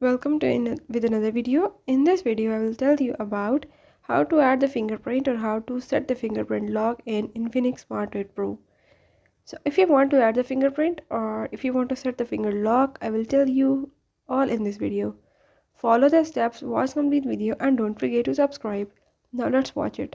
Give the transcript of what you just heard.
Welcome to with another video. In this video, I will tell you about how to add the fingerprint or how to set the fingerprint lock in Infinix Smart 8 Pro. So if you want to add the fingerprint or if you want to set the finger lock, I will tell you all in this video. Follow the steps, watch complete video and don't forget to subscribe. Now let's watch it.